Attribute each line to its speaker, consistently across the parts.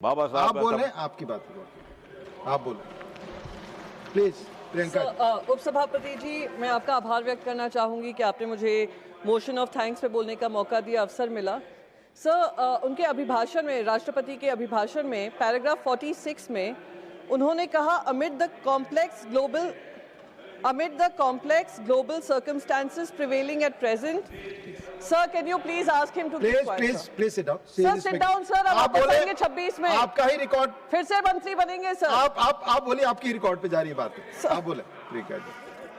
Speaker 1: बाबा साहब
Speaker 2: आप बोले, आपकी बात करो, आप बोलो प्लीज प्रियंका।
Speaker 3: उपसभापति जी, मैं आपका आभार व्यक्त करना चाहूँगी कि आपने मुझे मोशन ऑफ थैंक्स पे बोलने का मौका दिया, अवसर मिला। सर, उनके अभिभाषण में, राष्ट्रपति के अभिभाषण में पैराग्राफ 46 में उन्होंने कहा, amid the complex global circumstances prevailing at present. Sir, can you please ask him to be quiet?
Speaker 2: Please sit down.
Speaker 3: Sir, sit down, sir. अब आप बोलेंगे 26 में,
Speaker 2: आपका ही रिकॉर्ड,
Speaker 3: फिर से मंत्री बनेंगे सर।
Speaker 2: आप बोलिए, आपकी रिकॉर्ड पे जा रही है बात, आप बोले।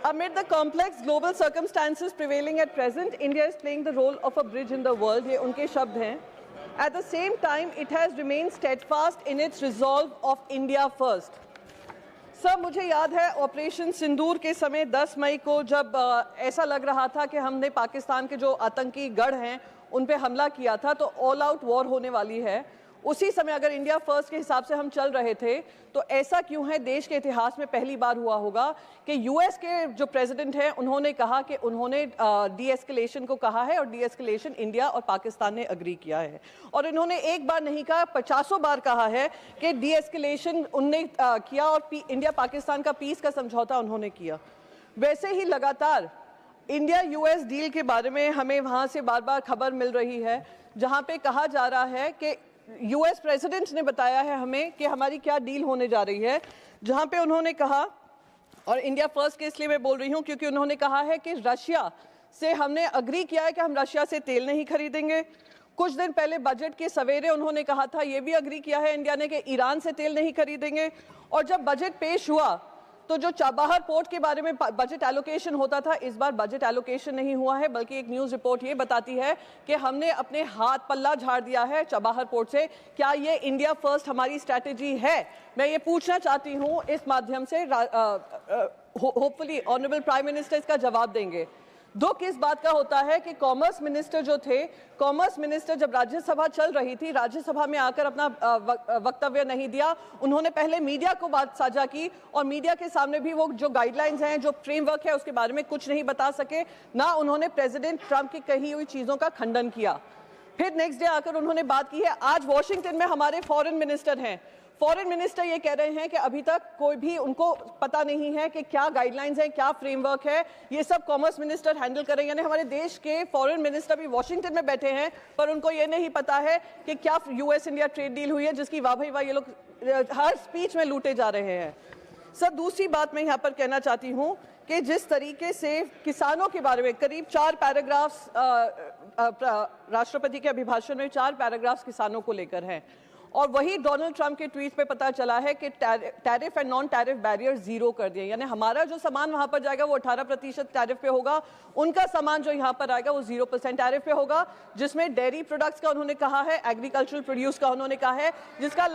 Speaker 3: Amid the complex global circumstances prevailing at present, India is playing the role of a bridge in the world. ये उनके शब्द हैं। At the same time, it has remained steadfast in its resolve of India first. Sir, मुझे याद है operation सिंदूर के समय 10 मई को जब ऐसा लग रहा था कि हमने पाकिस्तान के जो आतंकी गढ़ हैं उन पे हमला किया था, तो ऑल आउट वॉर होने वाली है। उसी समय अगर इंडिया फर्स्ट के हिसाब से हम चल रहे थे तो ऐसा क्यों है, देश के इतिहास में पहली बार हुआ होगा कि यूएस के जो प्रेसिडेंट हैं उन्होंने कहा कि उन्होंने डी एस्केलेशन को कहा है और डी एस्केलेशन इंडिया और पाकिस्तान ने अग्री किया है। और इन्होंने एक बार नहीं कहा, 50 बार कहा है कि डी एस्केलेशन उनने किया और इंडिया पाकिस्तान का पीस का समझौता उन्होंने किया। वैसे ही लगातार इंडिया यूएस डील के बारे में हमें वहाँ से बार बार खबर मिल रही है, जहाँ पे कहा जा रहा है कि यूएस प्रेसिडेंट ने बताया है हमें कि हमारी क्या डील होने जा रही है, जहां पे उन्होंने कहा, और इंडिया फर्स्ट के इसलिए मैं बोल रही हूं क्योंकि उन्होंने कहा है कि रशिया से हमने अग्री किया है कि हम रशिया से तेल नहीं खरीदेंगे। कुछ दिन पहले बजट के सवेरे उन्होंने कहा था, ये भी अग्री किया है इंडिया ने कि ईरान से तेल नहीं खरीदेंगे। और जब बजट पेश हुआ तो जो चाबहार पोर्ट के बारे में बजट एलोकेशन होता था, इस बार बजट एलोकेशन नहीं हुआ है, बल्कि एक न्यूज़ रिपोर्ट ये बताती है कि हमने अपने हाथ पल्ला झाड़ दिया है चाबहार पोर्ट से। क्या ये इंडिया फर्स्ट हमारी स्ट्रैटेजी है? मैं ये पूछना चाहती हूँ इस माध्यम से, होपफुली ऑनरेबल प्राइम मिनिस्टर इसका जवाब देंगे। दुख इस बात का होता है कि कॉमर्स मिनिस्टर जो थे, कॉमर्स मिनिस्टर जब राज्यसभा चल रही थी, राज्यसभा में आकर अपना वक्तव्य नहीं दिया। उन्होंने पहले मीडिया को बात साझा की और मीडिया के सामने भी वो जो गाइडलाइंस हैं, जो फ्रेमवर्क है, उसके बारे में कुछ नहीं बता सके। ना उन्होंने प्रेसिडेंट ट्रंप की कही हुई चीज़ों का खंडन किया। फिर नेक्स्ट डे आकर उन्होंने बात की है। आज वॉशिंगटन में हमारे फॉरेन मिनिस्टर हैं, फॉरेन मिनिस्टर ये कह रहे हैं कि अभी तक कोई भी उनको पता नहीं है कि क्या गाइडलाइंस हैं, क्या फ्रेमवर्क है, ये सब कॉमर्स मिनिस्टर हैंडल करेंगे। यानी हमारे देश के फॉरेन मिनिस्टर भी वॉशिंगटन में बैठे हैं, पर उनको ये नहीं पता है कि क्या यूएस इंडिया ट्रेड डील हुई है, जिसकी वाह भाई वाह ये लोग हर स्पीच में लूटे जा रहे हैं। सर, दूसरी बात मैं यहाँ पर कहना चाहती हूँ कि जिस तरीके से किसानों के बारे में करीब 4 पैराग्राफ्स राष्ट्रपति के अभिभाषण में 4 पैराग्राफ्स किसानों को लेकर हैं, और वही डोनाल्ड ट्रंप के ट्वीट पे पता चला है कि tariff and non tariff barrier 0 कर दिए। यानी हमारा जो सामान वहां पर जाएगा वो 18% टैरिफ पे होगा, उनका सामान जो यहाँ पर आएगा वो 0% टैरिफ पे होगा, जिसमें डेयरी प्रोडक्ट्स का उन्होंने कहा है, एग्रीकल्चरल प्रोड्यूस का उन्होंने कहा है, जिसका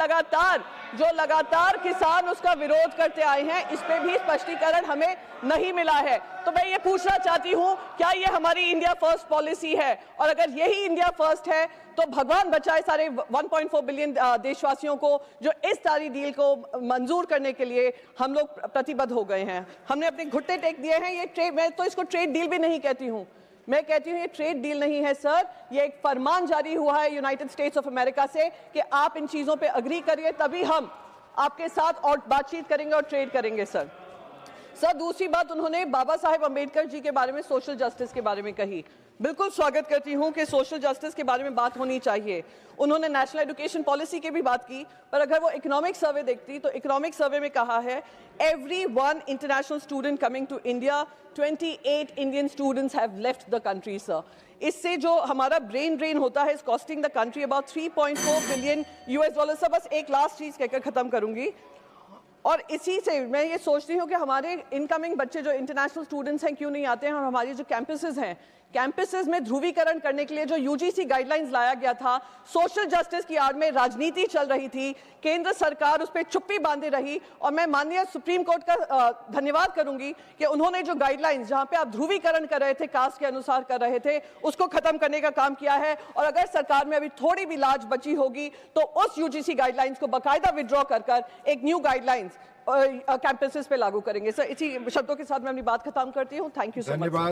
Speaker 3: लगातार किसान उसका विरोध करते आए हैं। इस पे भी स्पष्टीकरण हमें नहीं मिला है। तो मैं ये पूछना चाहती हूँ, क्या ये हमारी इंडिया फर्स्ट पॉलिसी है? और अगर यही इंडिया फर्स्ट है तो भगवान बचाए सारे 1.4 बिलियन देशवासियों को जो इस सारी डील को मंजूर करने के लिए हम लोग प्रतिबद्ध हो गए हैं। हमने अपने घुट्टे टेक दिए हैं। ये ट्रेड, मैं तो इसको ट्रेड डील भी नहीं कहती हूँ, मैं कहती हूँ ये ट्रेड डील नहीं है सर, ये एक फरमान जारी हुआ है यूनाइटेड स्टेट्स ऑफ अमेरिका से कि आप इन चीज़ों पे अग्री करिए, तभी हम आपके साथ और बातचीत करेंगे और ट्रेड करेंगे। सर, दूसरी बात उन्होंने बाबा साहेब अम्बेडकर जी के बारे में, सोशल जस्टिस के बारे में कही। बिल्कुल स्वागत करती हूं कि सोशल जस्टिस के बारे में बात होनी चाहिए। उन्होंने नेशनल एजुकेशन पॉलिसी की भी बात की, पर अगर वो इकोनॉमिक सर्वे देखती तो इकोनॉमिक सर्वे में कहा है every 1 international student coming to India 28 Indian students have left the country. Sir, इससे जो हमारा ब्रेन ड्रेन होता है, is costing the country about 3.4 billion US dollar. बस एक लास्ट चीज कहकर खत्म करूंगी, और इसी से मैं ये सोचती हूँ कि हमारे इनकमिंग बच्चे जो इंटरनेशनल स्टूडेंट्स हैं क्यों नहीं आते हैं, और हमारी जो कैंपसेस हैं, कैंपसेस में ध्रुवीकरण करने के लिए जो यूजीसी गाइडलाइंस लाया गया था, सोशल जस्टिस की आड़ में राजनीति चल रही थी, केंद्र सरकार उस पर चुप्पी बांधे रही। और मैं माननीय सुप्रीम कोर्ट का धन्यवाद करूंगी कि उन्होंने जो गाइडलाइंस जहां पे आप ध्रुवीकरण कर रहे थे, कास्ट के अनुसार कर रहे थे, उसको खत्म करने का काम किया है। और अगर सरकार में अभी थोड़ी भी लाज बची होगी तो उस यूजीसी गाइडलाइंस को बाकायदा विड्रॉ कर एक न्यू गाइडलाइंस कैंपसेस पे लागू करेंगे। सर, इसी शब्दों के साथ मैं अपनी बात खत्म करती हूँ। Thank you so much.